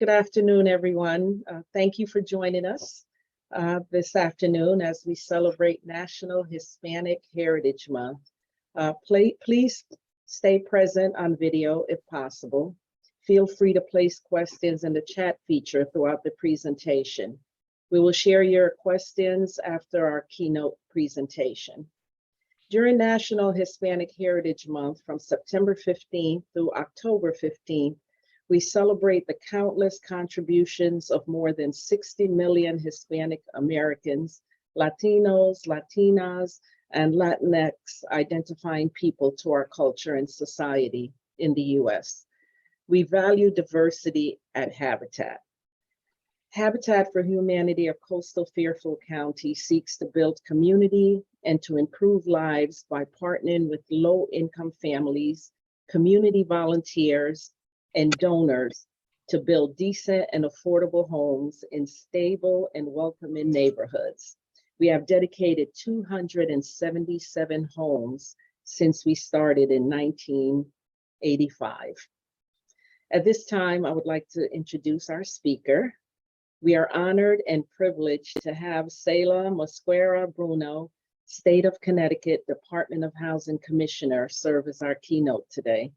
Good afternoon, everyone. Thank you for joining us this afternoon as we celebrate National Hispanic Heritage Month. Please stay present on video if possible. Feel free to place questions in the chat feature throughout the presentation. We will share your questions after our keynote presentation. During National Hispanic Heritage Month from September 15th through October 15th, we celebrate the countless contributions of more than 60 million Hispanic Americans, Latinos, Latinas, and Latinx identifying people to our culture and society in the US. We value diversity at Habitat. Habitat for Humanity of Coastal Fairfield County seeks to build community and to improve lives by partnering with low-income families, community volunteers, and donors to build decent and affordable homes in stable and welcoming neighborhoods. We have dedicated 277 homes since we started in 1985. At this time, I would like to introduce our speaker. We are honored and privileged to have Seila Mosquera-Bruno, State of Connecticut Department of Housing Commissioner, serve as our keynote today.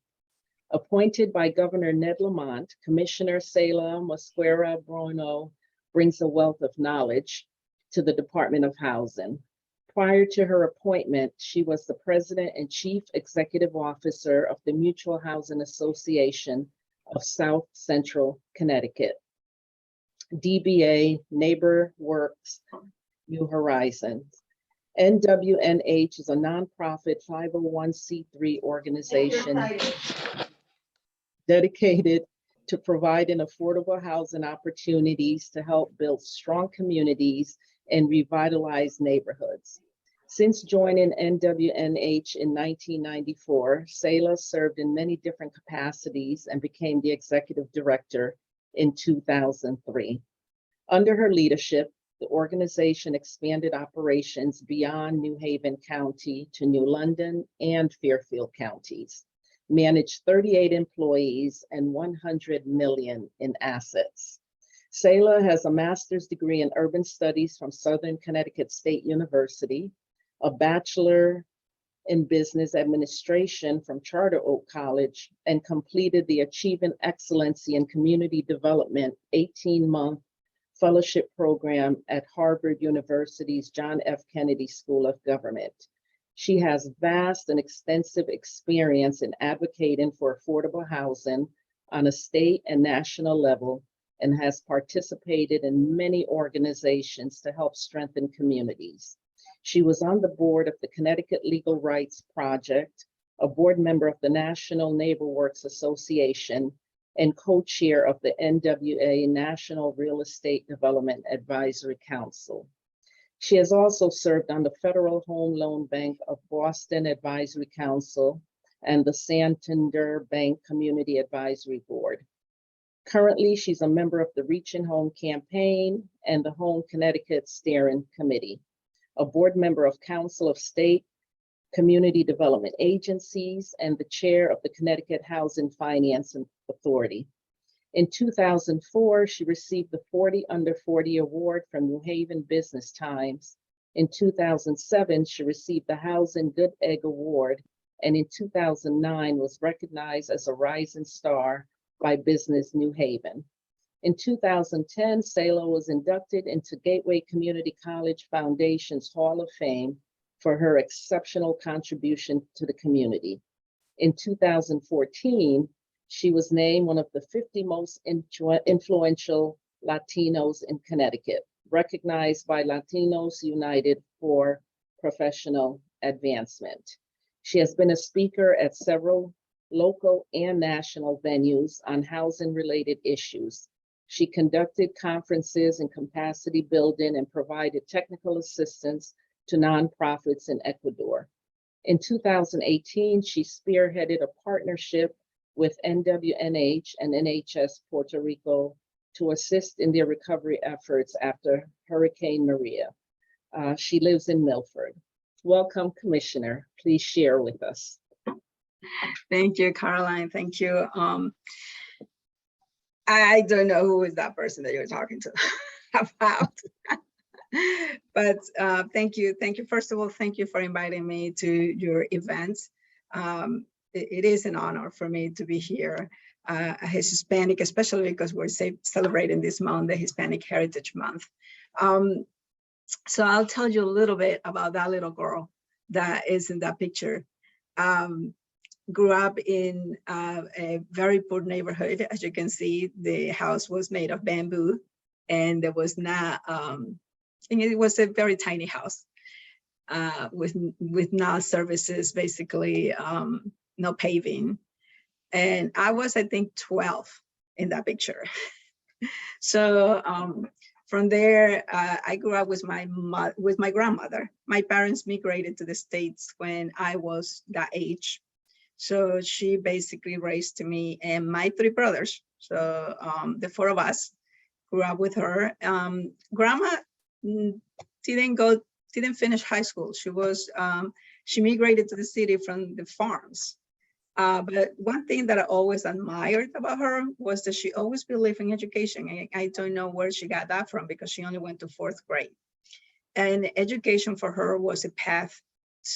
Appointed by Governor Ned Lamont, Commissioner Seila Mosquera-Bruno brings a wealth of knowledge to the Department of Housing. Prior to her appointment, she was the President and Chief Executive Officer of the Mutual Housing Association of South Central Connecticut. DBA Neighbor Works New Horizons. NWNH is a nonprofit 501c3 organization dedicated to providing affordable housing opportunities to help build strong communities and revitalize neighborhoods. Since joining NWNH in 1994, Seila served in many different capacities and became the executive director in 2003. Under her leadership, the organization expanded operations beyond New Haven County to New London and Fairfield counties, managed 38 employees and 100 million in assets. Seila has a master's degree in urban studies from Southern Connecticut State University, a bachelor in business administration from Charter Oak College, and completed the Achieving Excellency in Community Development 18-month fellowship program at Harvard University's John F. Kennedy School of Government. She has vast and extensive experience in advocating for affordable housing on a state and national level and has participated in many organizations to help strengthen communities. She was on the board of the Connecticut Legal Rights Project, a board member of the National Neighbor Works Association, and co-chair of the NWA National Real Estate Development Advisory Council. She has also served on the Federal Home Loan Bank of Boston Advisory Council and the Santander Bank Community Advisory Board. Currently, she's a member of the Reaching Home Campaign and the Home Connecticut Steering Committee, a board member of Council of State Community Development Agencies, and the chair of the Connecticut Housing Finance Authority. In 2004, she received the 40 Under 40 Award from New Haven Business Times. In 2007, she received the Housing Good Egg Award, and in 2009 was recognized as a Rising Star by Business New Haven. In 2010, Seila was inducted into Gateway Community College Foundation's Hall of Fame for her exceptional contribution to the community. In 2014, she was named one of the 50 most influential Latinos in Connecticut, recognized by Latinos United for Professional Advancement. She has been a speaker at several local and national venues on housing-related issues. She conducted conferences in capacity building and provided technical assistance to nonprofits in Ecuador. In 2018, she spearheaded a partnership with NWNH and NHS Puerto Rico to assist in their recovery efforts after Hurricane Maria. She lives in Milford. Welcome, Commissioner. Please share with us. Thank you, Caroline. Thank you. I don't know who is that person that you're talking to about. But thank you. Thank you. First of all, thank you for inviting me to your event. It is an honor for me to be here as Hispanic, especially because we're celebrating this month, the Hispanic Heritage Month. So I'll tell you a little bit about that little girl that is in that picture. Grew up in a very poor neighborhood. As you can see, the house was made of bamboo, and there was not, and it was a very tiny house with no services, basically, no paving. And I was, I think, 12 in that picture. So from there, I grew up with my grandmother. My parents migrated to the States when I was that age. So she basically raised me and my three brothers. So the four of us grew up with her. Grandma didn't finish high school. She migrated to the city from the farms. But one thing that I always admired about her was that she always believed in education. And I don't know where she got that from, because she only went to 4th grade. And education for her was a path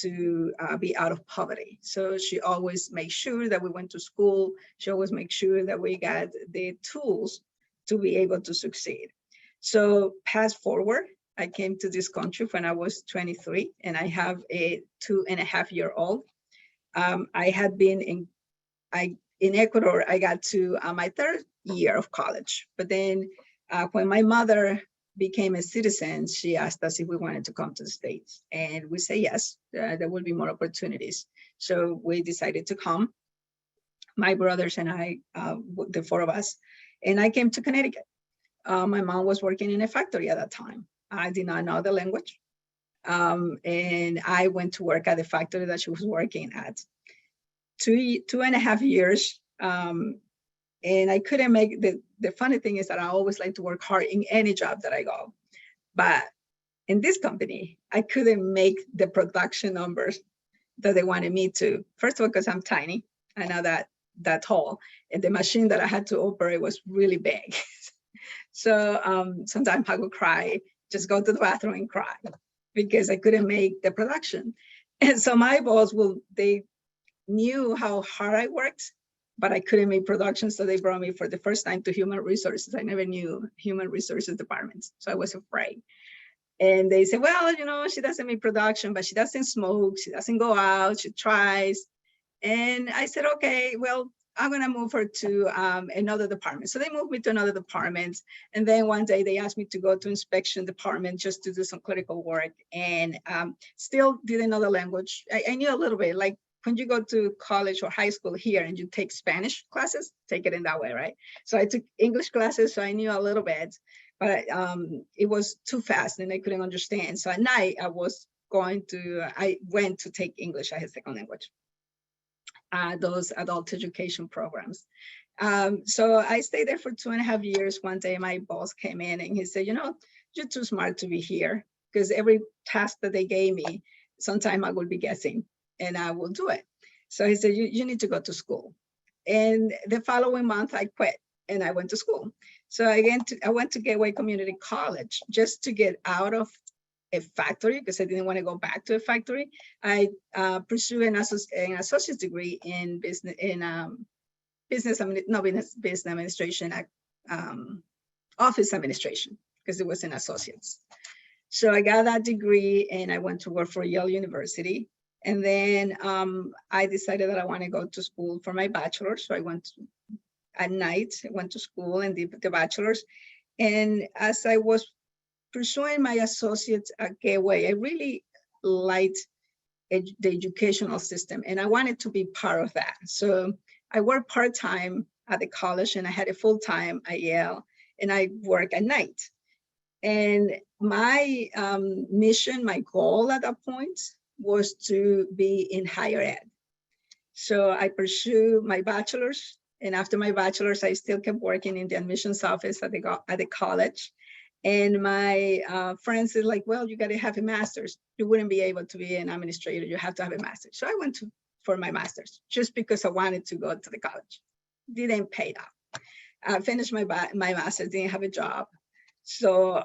to be out of poverty. So she always made sure that we went to school. She always made sure that we got the tools to be able to succeed. So fast forward, I came to this country when I was 23, and I have a 2.5-year-old. I had been in Ecuador. I got to my 3rd year of college. But then when my mother became a citizen, she asked us if we wanted to come to the States. And we say yes, there will be more opportunities. So we decided to come, my brothers and I, the four of us. And I came to Connecticut. My mom was working in a factory at that time. I did not know the language. And I went to work at the factory that she was working at. 2.5 years. And I couldn't make the funny thing is that I always like to work hard in any job that I go. But in this company, I couldn't make the production numbers that they wanted me to. First of all, because I'm tiny, I know that tall, and the machine that I had to operate was really big. So sometimes I would cry, just go to the bathroom and cry, because I couldn't make the production. And so my boss, they knew how hard I worked, but I couldn't make production. So they brought me for the first time to human resources. I never knew human resources departments, so I was afraid. And they said, well, she doesn't make production, but she doesn't smoke. She doesn't go out. She tries. And I said, okay, well, I'm going to move her to another department. So they moved me to another department. And then one day they asked me to go to inspection department just to do some clerical work, and still didn't know the language. I knew a little bit, like when you go to college or high school here and you take Spanish classes, take it in that way, right? So I took English classes, so I knew a little bit, but it was too fast and I couldn't understand. So at night I went to take English as a second language, those adult education programs. So I stayed there for 2.5 years. One day my boss came in and he said, you're too smart to be here, because every task that they gave me, sometime I would be guessing and I will do it. So he said, you need to go to school. And the following month I quit and I went to school. So again, I went to Gateway Community College just to get out of a factory, because I didn't want to go back to a factory. I pursued an associate's degree in business administration, office administration, because it was an associate's. So I got that degree and I went to work for Yale University. And then I decided that I want to go to school for my bachelor's. So I went at night, I went to school and did the bachelor's. And as I was pursuing my associates at Gateway, I really liked the educational system and I wanted to be part of that. So I worked part-time at the college and I had a full-time at Yale, and I work at night. And my mission, my goal at that point was to be in higher ed. So I pursued my bachelor's, and after my bachelor's, I still kept working in the admissions office at the college. And my friends said, like, well, you got to have a master's. You wouldn't be able to be an administrator. You have to have a master's. So I went for my master's just because I wanted to go to the college. Didn't pay off. I finished my master's, didn't have a job. So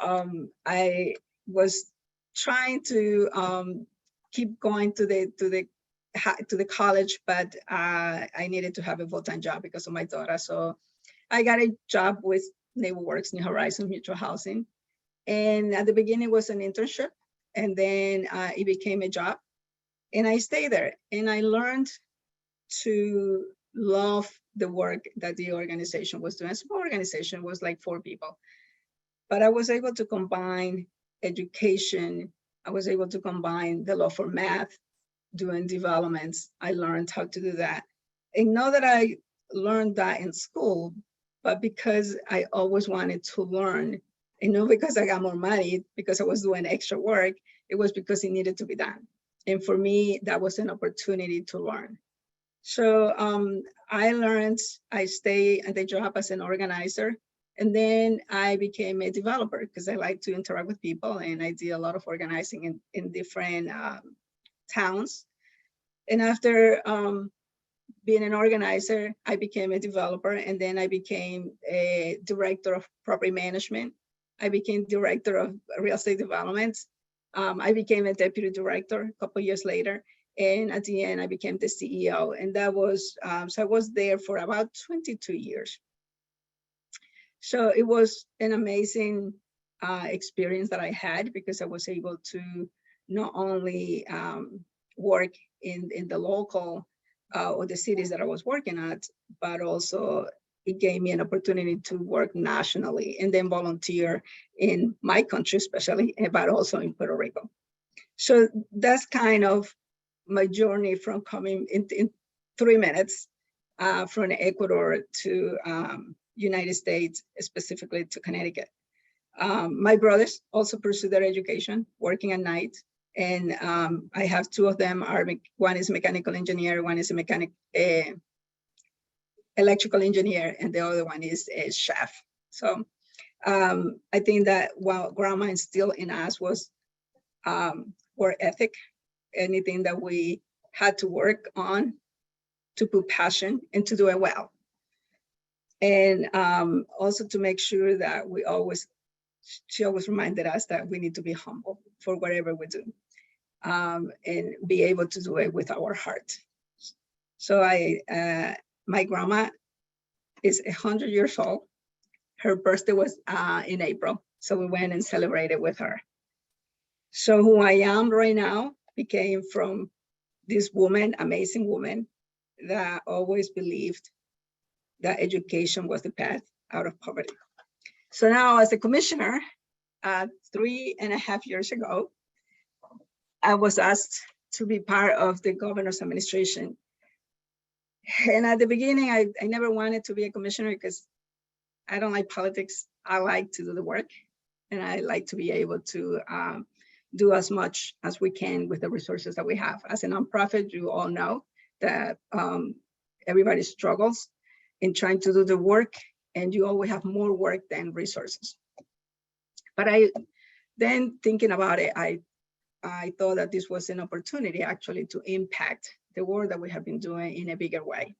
I was trying to keep going to the college, but I needed to have a full-time job because of my daughter. So I got a job with NeighborWorks, New Horizons Mutual Housing. And at the beginning it was an internship, and then it became a job. And I stayed there, and I learned to love the work that the organization was doing. A small organization, was like 4 people. But I was able to combine education. I was able to combine the love for math, doing developments. I learned how to do that. And not that I learned that in school, but because I always wanted to learn, and not because I got more money, because I was doing extra work, it was because it needed to be done. And for me, that was an opportunity to learn. So I stayed at the job as an organizer, and then I became a developer because I like to interact with people, and I did a lot of organizing in different towns. And after being an organizer, I became a developer, and then I became a director of property management. I became director of real estate developments. I became a deputy director a couple of years later. And at the end, I became the CEO. And that was, so I was there for about 22 years. So it was an amazing experience that I had, because I was able to not only work in the local or the cities that I was working at, but also it gave me an opportunity to work nationally and then volunteer in my country, especially, but also in Puerto Rico. So that's kind of my journey from coming in 3 minutes from Ecuador to United States, specifically to Connecticut. My brothers also pursued their education, working at night. And I have 2 of them. One is a mechanical engineer, one is a electrical engineer, and the other one is a chef. So I think that what grandma instilled in us was work ethic, anything that we had to work on, to put passion and to do it well. And also to make sure that she always reminded us that we need to be humble for whatever we do, and be able to do it with our heart. So my grandma is 100 years old. Her birthday was in April, so we went and celebrated with her. So who I am right now became from this woman, amazing woman, that always believed that education was the path out of poverty. So now, as a commissioner, 3.5 years ago, I was asked to be part of the governor's administration. And at the beginning, I never wanted to be a commissioner because I don't like politics. I like to do the work, and I like to be able to do as much as we can with the resources that we have. As a nonprofit, you all know that everybody struggles in trying to do the work, and you always have more work than resources. But then thinking about it, I thought that this was an opportunity actually to impact the work that we have been doing in a bigger way.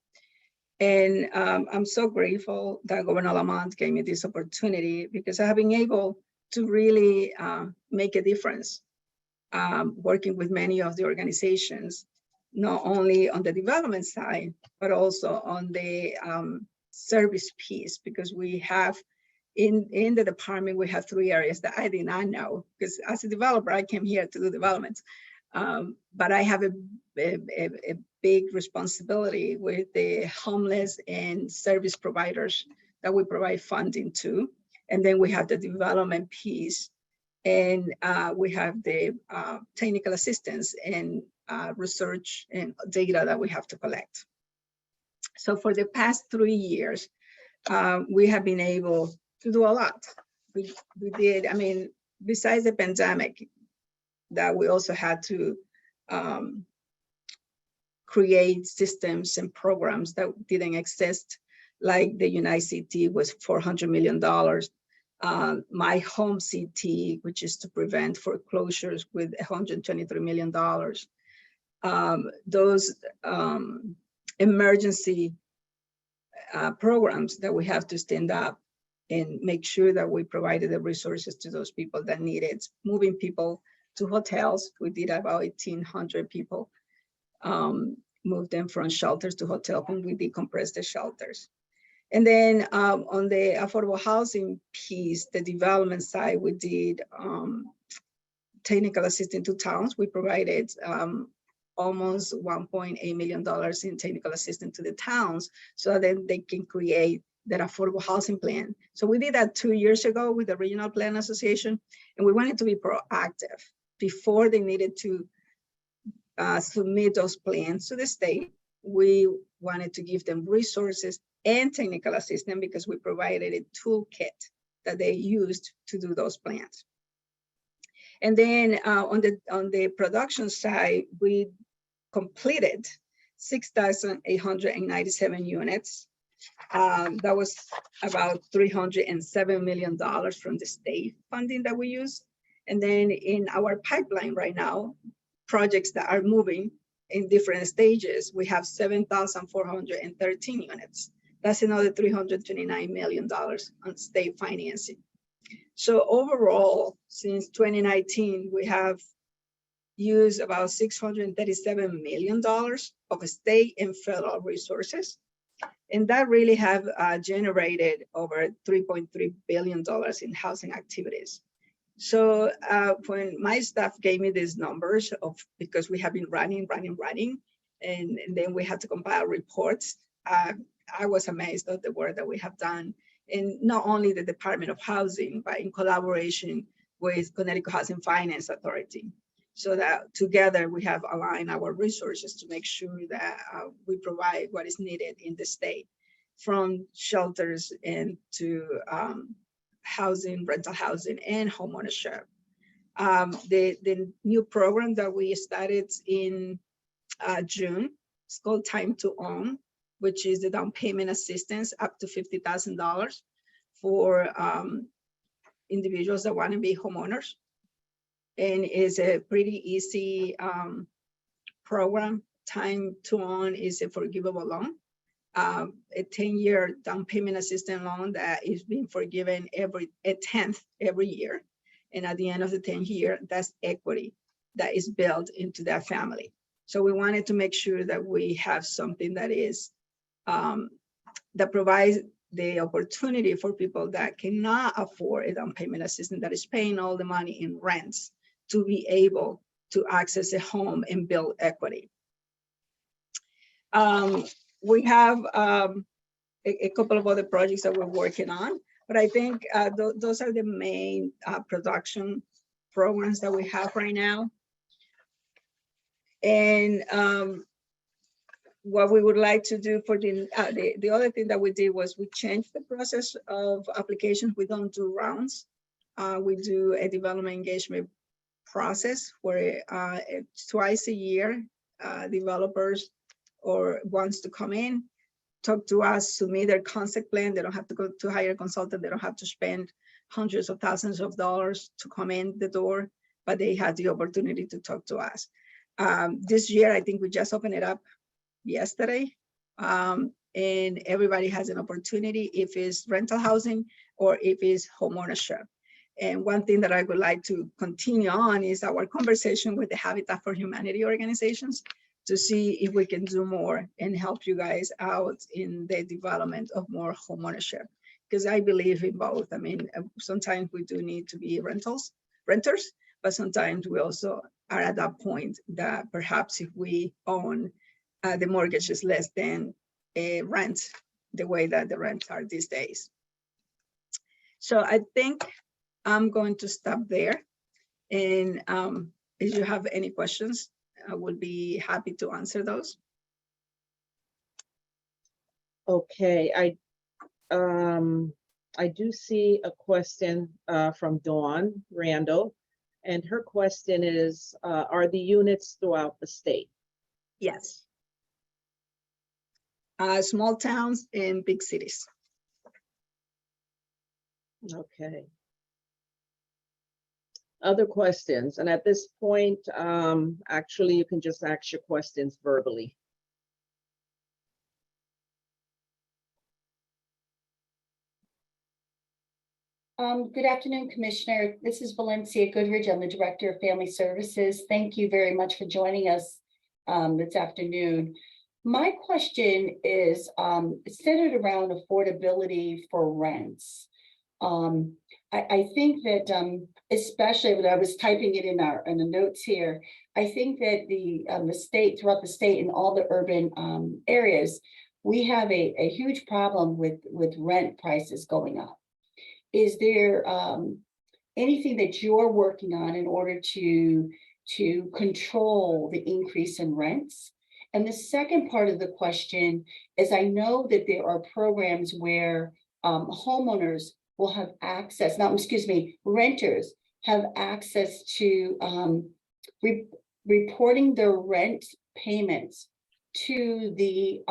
And I'm so grateful that Governor Lamont gave me this opportunity, because I have been able to really make a difference working with many of the organizations, not only on the development side, but also on the service piece, because we have in the department, we have 3 areas that I did not know, because as a developer, I came here to do developments. But I have a big responsibility with the homeless and service providers that we provide funding to. And then we have the development piece, and we have the technical assistance and research and data that we have to collect. So for the past 3 years, we have been able to do a lot. We did, I mean, besides the pandemic, that we also had to create systems and programs that didn't exist, like the United CT was $400 million. My home CT, which is to prevent foreclosures, with $123 million. Those emergency programs that we have to stand up and make sure that we provided the resources to those people that need it. Moving people to hotels. We did about 1,800 people, moved them from shelters to hotel when we decompressed the shelters. And then on the affordable housing piece, the development side, we did technical assistance to towns. We provided almost $1.8 million in technical assistance to the towns so that they can create that affordable housing plan. So we did that 2 years ago with the Regional Plan Association, and we wanted to be proactive before they needed to submit those plans to the state. We wanted to give them resources and technical assistance because we provided a toolkit that they used to do those plans. And then on the production side, we completed 6,897 units. That was about $307 million from the state funding that we use. And then in our pipeline right now, projects that are moving in different stages, we have 7,413 units. That's another $329 million on state financing. So overall, since 2019, we have used about $637 million of state and federal resources. And that really have generated over $3.3 billion in housing activities. So when my staff gave me these numbers because we have been running, and then we had to compile reports, I was amazed at the work that we have done. And not only the Department of Housing, but in collaboration with Connecticut Housing Finance Authority. So that together we have aligned our resources to make sure that we provide what is needed in the state, from shelters and to housing, rental housing, and homeownership. The new program that we started in June, it's called Time to Own, which is the down payment assistance up to $50,000 for individuals that want to be homeowners. And it's a pretty easy program. Time to Own is a forgivable loan, a 10-year down payment assistance loan that is being forgiven a tenth every year. And at the end of the 10th year, that's equity that is built into that family. So we wanted to make sure that we have something that is that provides the opportunity for people that cannot afford a down payment assistance, that is paying all the money in rents, to be able to access a home and build equity. We have a couple of other projects that we're working on, but I think those are the main production programs that we have right now. And what we would like to do for the other thing that we did was we changed the process of applications. We don't do rounds. We do a development engagement process where twice a year, developers or wants to come in, talk to us, submit their concept plan. They don't have to go to hire a consultant. They don't have to spend hundreds of thousands of dollars to come in the door, but they had the opportunity to talk to us. This year, I think we just opened it up yesterday, and everybody has an opportunity if it's rental housing or if it's homeownership. And one thing that I would like to continue on is our conversation with the Habitat for Humanity organizations to see if we can do more and help you guys out in the development of more homeownership. Because I believe in both. I mean, sometimes we do need to be renters, but sometimes we also are at that point that perhaps if we own, the mortgage is less than a rent, the way that the rents are these days. So I think I'm going to stop there. And if you have any questions, I would be happy to answer those. Okay, I do see a question from Dawn Randall, and her question is, are the units throughout the state? Yes. Small towns and big cities. Okay. Other questions? And at this point, actually, you can just ask your questions verbally. Good afternoon, Commissioner. This is Valencia Goodridge. I'm the Director of Family Services. Thank you very much for joining us this afternoon. My question is centered around affordability for rents. I think that especially when I was typing it in the notes here, I think that the state, throughout the state and all the urban areas, we have a huge problem with rent prices going up. Is there anything that you're working on in order to control the increase in rents? And the second part of the question is, I know that there are programs where homeowners will have access, renters have access to reporting their rent payments to the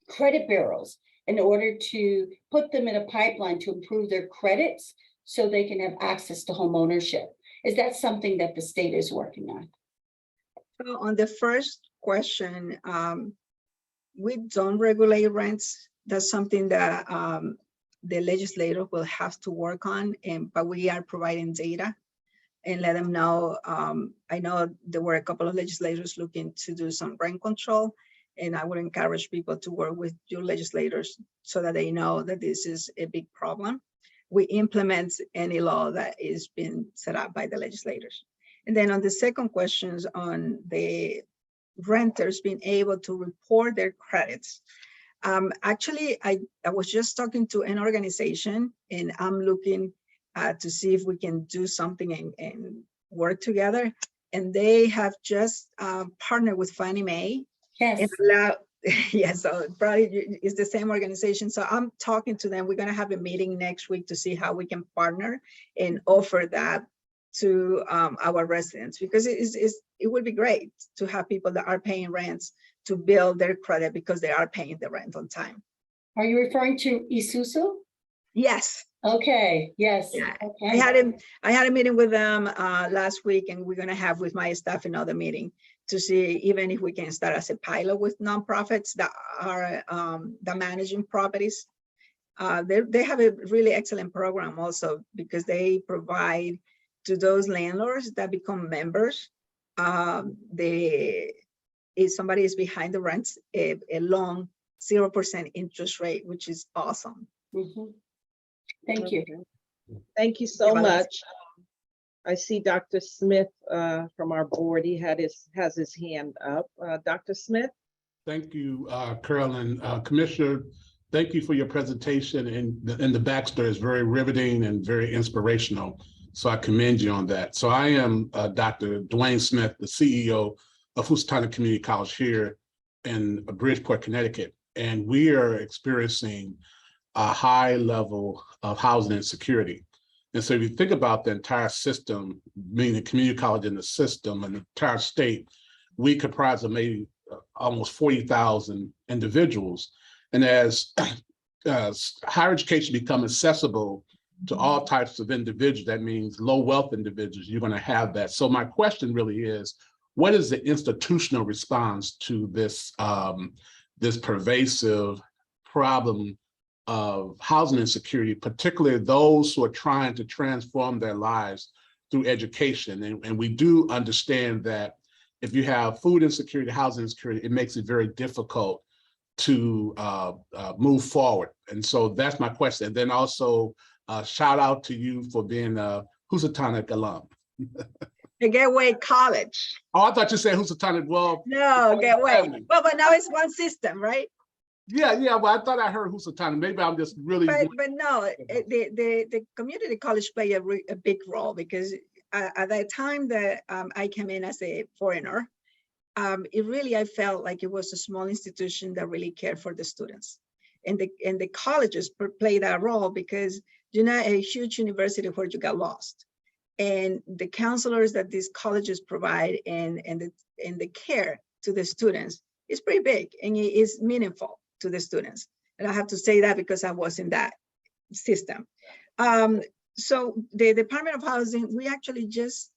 credit bureaus in order to put them in a pipeline to improve their credits so they can have access to home ownership. Is that something that the state is working on? So on the first question, we don't regulate rents. That's something that the legislator will have to work on, but we are providing data and let them know. I know there were a couple of legislators looking to do some rent control, and I would encourage people to work with your legislators so that they know that this is a big problem. We implement any law that is being set up by the legislators. And then on the second questions on the renters being able to report their credits. Actually, I was just talking to an organization, and I'm looking to see if we can do something and work together. And they have just partnered with Fannie Mae. Yes. And allow, yeah, so probably it's the same organization. So I'm talking to them. We're going to have a meeting next week to see how we can partner and offer that to our residents, because it would be great to have people that are paying rents to build their credit because they are paying the rent on time. Are you referring to Isuzu? Yes. Okay. Yes. Yeah. Okay. I had a meeting with them last week, and we're going to have with my staff another meeting to see even if we can start as a pilot with nonprofits that are that managing properties. They have a really excellent program also, because they provide to those landlords that become members. If somebody is behind the rents, a long 0% interest rate, which is awesome. Mm-hmm. Thank you. Thank you so much. I see Dr. Smith from our board. He has his hand up. Dr. Smith. Thank you, Carolyn. Commissioner, thank you for your presentation, and the backstory is very riveting and very inspirational. So I commend you on that. So I am Dr. Dwayne Smith, the CEO of Housatonic Community College here in Bridgeport, Connecticut. And we are experiencing a high level of housing insecurity. And so if you think about the entire system, meaning the community college in the system and the entire state, we comprise of maybe almost 40,000 individuals. And as higher education become accessible to all types of individuals, that means low wealth individuals, you're going to have that. So my question really is, what is the institutional response to this, this pervasive problem of housing insecurity, particularly those who are trying to transform their lives through education? And we do understand that if you have food insecurity, housing insecurity, it makes it very difficult to move forward. And so that's my question. And then also shout out to you for being a Housatonic alum. The Gateway College. Oh, I thought you said Housatonic. Well, no, Gateway. Well, but now it's one system, right? Yeah, well, I thought I heard Housatonic. Maybe I'm just really. But no, the community college play a big role, because at that time that I came in as a foreigner, I felt like it was a small institution that really cared for the students, and the colleges play that role, because you're not a huge university where you got lost, and the counselors that these colleges provide and the care to the students is pretty big, and it is meaningful to the students. And I have to say that because I was in that system. So the Department of Housing, we actually just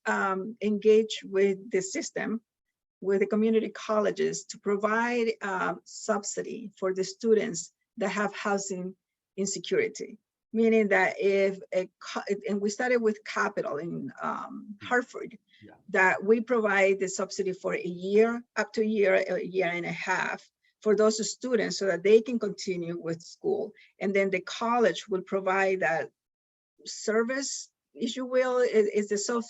engaged with the system, with the community colleges, to provide subsidy for the students that have housing insecurity. meaning that and we started with Capital in Hartford, Yeah. that we provide the subsidy for a year, up to a year and a half for those students so that they can continue with school. And then the college will provide that service, if you will, is the self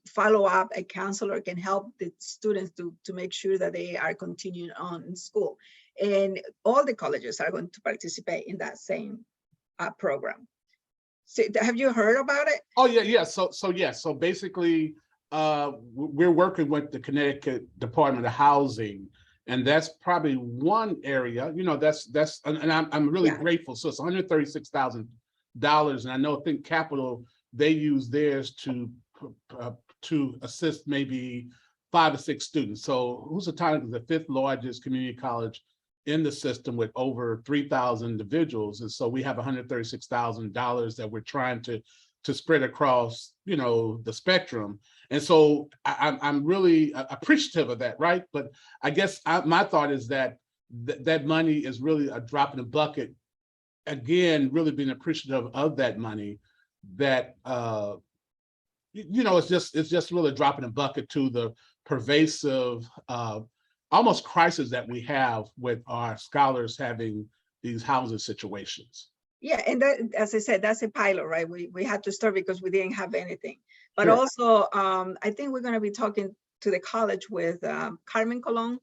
follow-up. A counselor can help the students to make sure that they are continuing on in school. And all the colleges are going to participate in that same program. So have you heard about it? Oh, yeah. So basically, we're working with the Connecticut Department of Housing, and that's probably one area, and I'm really grateful. So it's $136,000, and I think Capital, they use theirs to assist maybe 5 or 6 students. So Housatonic is the 5th largest community college in the system with over 3,000 individuals. And so we have $136,000 that we're trying to spread across, the spectrum. And so I'm really appreciative of that, right? But I guess my thought is that that money is really a drop in the bucket. Again, really being appreciative of that money, that it's just really a drop in the bucket to the pervasive almost crisis that we have with our scholars having these housing situations. Yeah, and that, as I said, that's a pilot, right? We had to start because we didn't have anything. But Sure. Also, I think we're going to be talking to the college with Carmen Colon.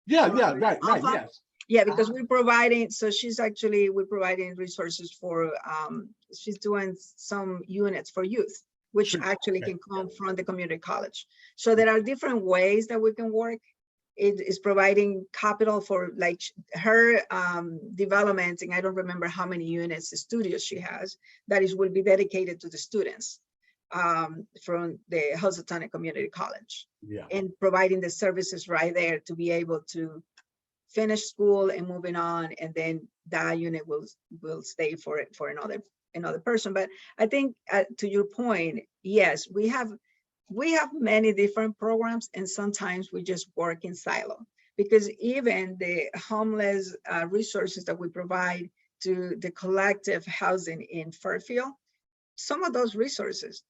Yeah, right, yes. Yeah, because we're providing, so we're providing resources for, she's doing some units for youth, which Sure. actually can come from the community college. So there are different ways that we can work. It is providing capital for like her development, and I don't remember how many units, the studios she has, that will be dedicated to the students from the Housatonic Community College. Yeah. And providing the services right there to be able to finish school and moving on, and then that unit will stay for another person. But I think to your point, yes, we have many different programs, and sometimes we just work in silo, because even the homeless resources that we provide to the collective housing in Fairfield, some of those resources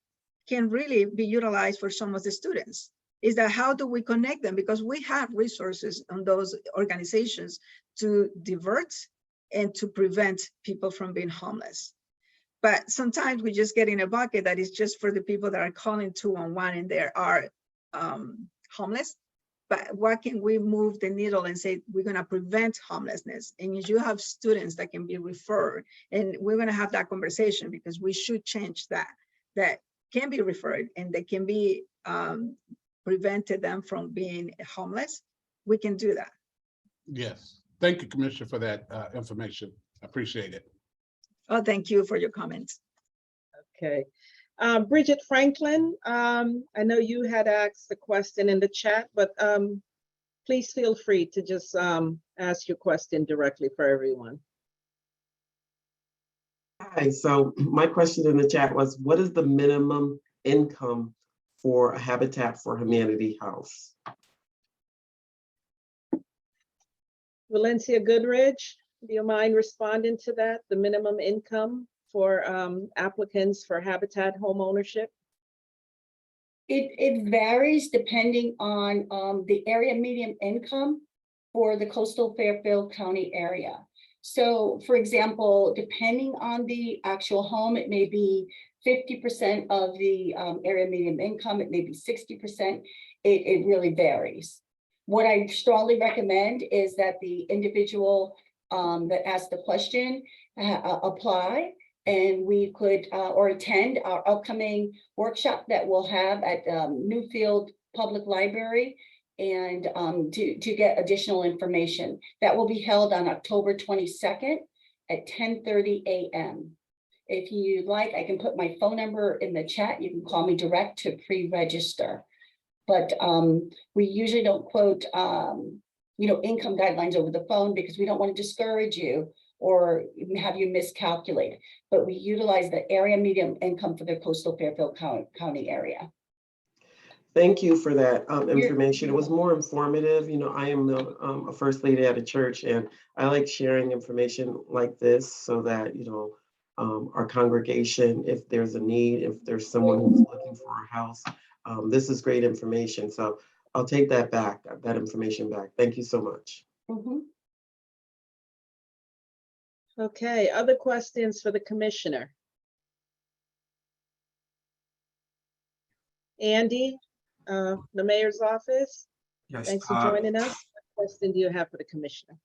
can really be utilized for some of the students. Is that how do we connect them? Because we have resources on those organizations to divert and to prevent people from being homeless. But sometimes we just get in a bucket that is just for the people that are calling 211 and they are homeless. But what can we move the needle and say, we're going to prevent homelessness? And you have students that can be referred, and we're going to have that conversation, because we should change that can be referred and they can be prevented them from being homeless. We can do that. Yes. Thank you, Commissioner, for that information. I appreciate it. Oh, thank you for your comments. Okay. Bridget Franklin, I know you had asked the question in the chat, but please feel free to just ask your question directly for everyone. Hi, so my question in the chat was, what is the minimum income for a Habitat for Humanity house? Valencia Goodridge, do you mind responding to that? The minimum income for applicants for Habitat home ownership? It varies depending on the area median income for the coastal Fairfield County area. So for example, depending on the actual home, it may be 50% of the area median income, it may be 60%. It really varies. What I strongly recommend is that the individual that asked the question apply, and we could or attend our upcoming workshop that we'll have at Newfield Public Library, and to get additional information. That will be held on October 22nd at 10:30 a.m. If you'd like, I can put my phone number in the chat. You can call me direct to pre-register. But we usually don't quote income guidelines over the phone, because we don't want to discourage you or have you miscalculate. But we utilize the area median income for the coastal Fairfield County area. Thank you for that information. It was more informative. I am a first lady at a church, and I like sharing information like this so that, our congregation if there's a need, if there's someone who's looking for a house. This is great information. So I'll take that back, that information back. Thank you so much. Mhm. Okay, other questions for the commissioner? Andy, the mayor's office, Yes. thanks for joining us. What question do you have for the commissioner?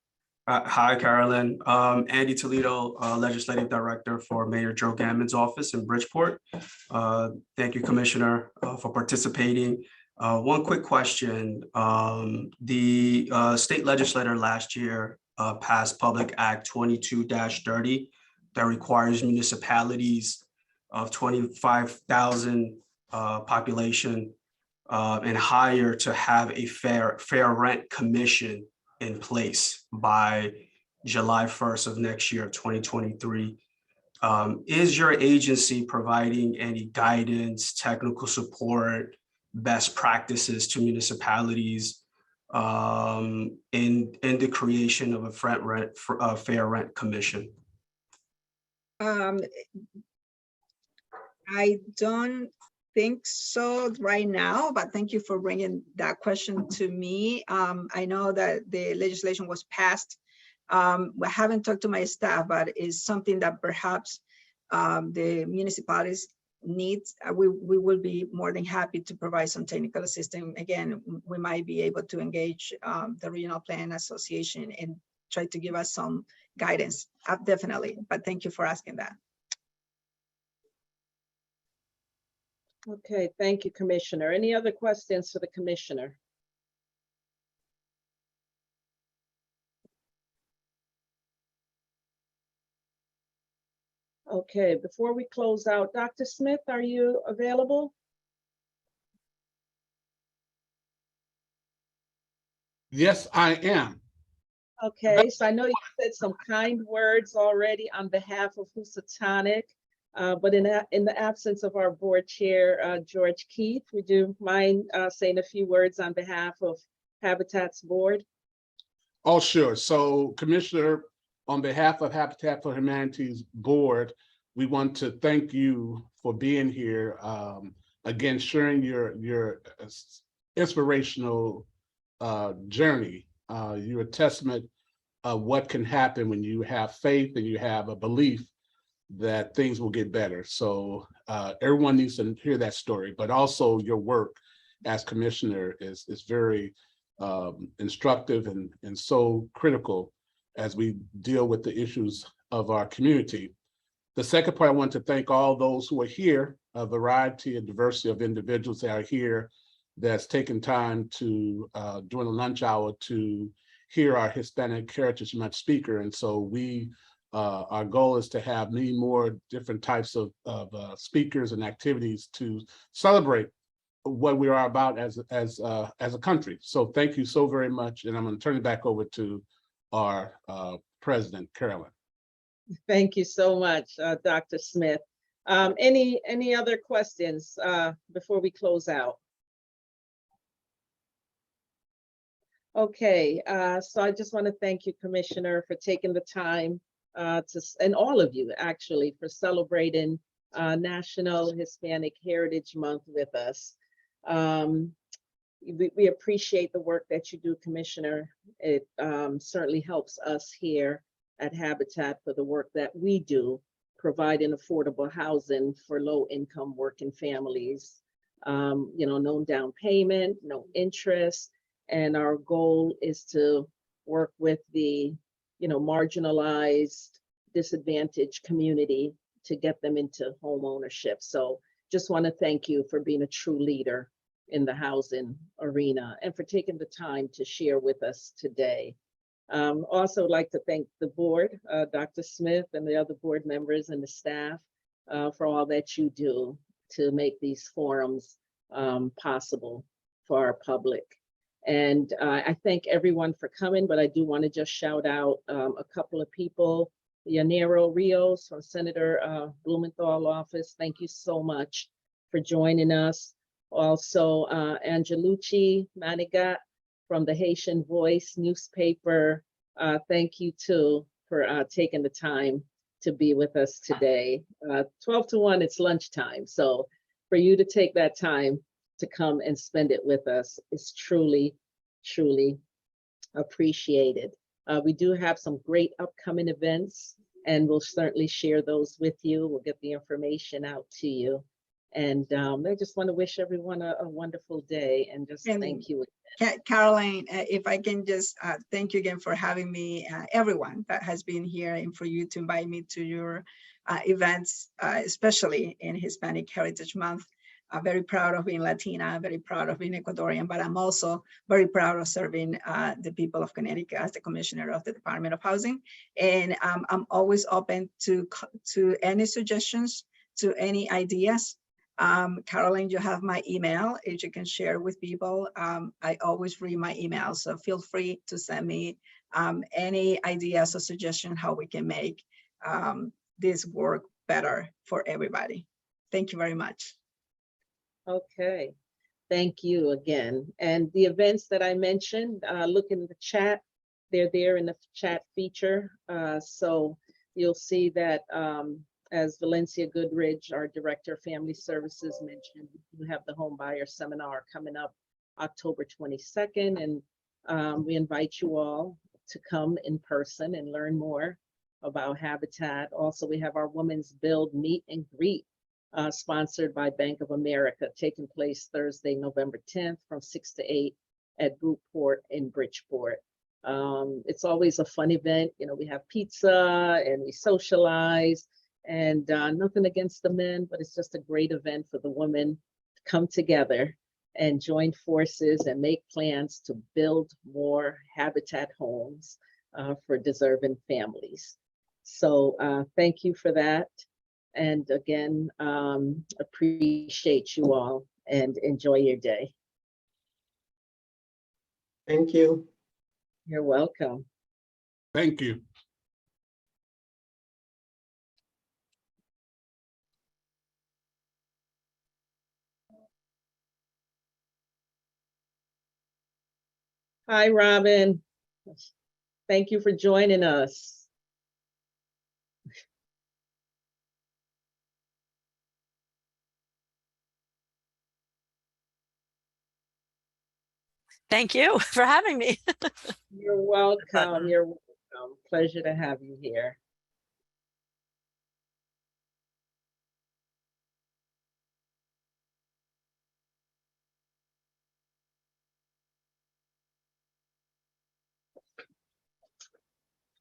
Hi, Carolyn. Andy Toledo, Legislative Director for Mayor Joe Gammon's office in Bridgeport. Thank you, Commissioner, for participating. One quick question. The state legislature last year passed Public Act 22-30 that requires municipalities of 25,000 population and higher to have a fair rent commission in place by July 1st of next year, 2023. Is your agency providing any guidance, technical support, best practices to municipalities in the creation of a fair rent commission? I don't think so right now, but thank you for bringing that question to me. I know that the legislation was passed. I haven't talked to my staff, but it's something that perhaps the municipalities needs. We will be more than happy to provide some technical assistance. Again, we might be able to engage the Regional Plan Association and try to give us some guidance. Definitely, but thank you for asking that. Okay, thank you, Commissioner. Any other questions for the commissioner? Okay, before we close out, Dr. Smith, are you available? Yes, I am. Okay, so I know you said some kind words already on behalf of Housatonic, but in the absence of our board chair, George Keith, would you mind saying a few words on behalf of Habitat's board? Oh, sure. So, Commissioner, on behalf of Habitat for Humanity's board, we want to thank you for being here. Again, sharing your inspirational journey. You're a testament of what can happen when you have faith and you have a belief that things will get better. So everyone needs to hear that story, but also your work as commissioner is very instructive and so critical as we deal with the issues of our community. The second part, I want to thank all those who are here, a variety and diversity of individuals that are here that's taken time to, during the lunch hour, to hear our Hispanic Heritage Month speaker. And so our goal is to have many more different types of speakers and activities to celebrate what we are about as a country. So thank you so very much. And I'm going to turn it back over to our President, Carolyn. Thank you so much, Dr. Smith. Any other questions before we close out? Okay, so I just want to thank you, Commissioner, for taking the time and all of you actually for celebrating National Hispanic Heritage Month with us. We appreciate the work that you do, Commissioner. It certainly helps us here at Habitat for the work that we do, providing affordable housing for low-income working families. No down payment, no interest, and our goal is to work with the marginalized, disadvantaged community to get them into home ownership. So just want to thank you for being a true leader in the housing arena and for taking the time to share with us today. Also like to thank the board, Dr. Smith and the other board members and the staff for all that you do to make these forums possible for our public. And I thank everyone for coming, but I do want to just shout out a couple of people. Yanero Rios from Senator Blumenthal office. Thank you so much for joining us. Also, Angelucci Manigat from the Haitian Voice newspaper. Thank you too for taking the time to be with us today. 12 to 1, it's lunchtime. So for you to take that time to come and spend it with us is truly, truly appreciated. We do have some great upcoming events, and we'll certainly share those with you. We'll get the information out to you. And I just want to wish everyone a wonderful day and just thank you. Caroline, if I can just thank you again for having me, everyone that has been here, and for you to invite me to your events, especially in Hispanic Heritage Month. I'm very proud of being Latina, very proud of being Ecuadorian, but I'm also very proud of serving the people of Connecticut as the Commissioner of the Department of Housing. And I'm always open to any suggestions, to any ideas. Caroline, you have my email, which you can share with people. I always read my emails, so feel free to send me any ideas or suggestions how we can make this work better for everybody. Thank you very much. Okay, thank you again. And the events that I mentioned, look in the chat. They're there in the chat feature. So you'll see that as Valencia Goodridge, our Director of Family Services, mentioned, we have the Home Buyer Seminar coming up October 22nd. And we invite you all to come in person and learn more about Habitat. Also, we have our Women's Build Meet and Greet sponsored by Bank of America, taking place Thursday, November 10th from 6 to 8 at Brookport in Bridgeport. It's always a fun event. You know, we have pizza and we socialize, and nothing against the men, but it's just a great event for the women to come together and join forces and make plans to build more Habitat homes for deserving families. So thank you for that. And again, appreciate you all and enjoy your day. Thank you. You're welcome. Thank you. Hi, Robin. Thank you for joining us. Thank you for having me. You're welcome. You're welcome. Pleasure to have you here.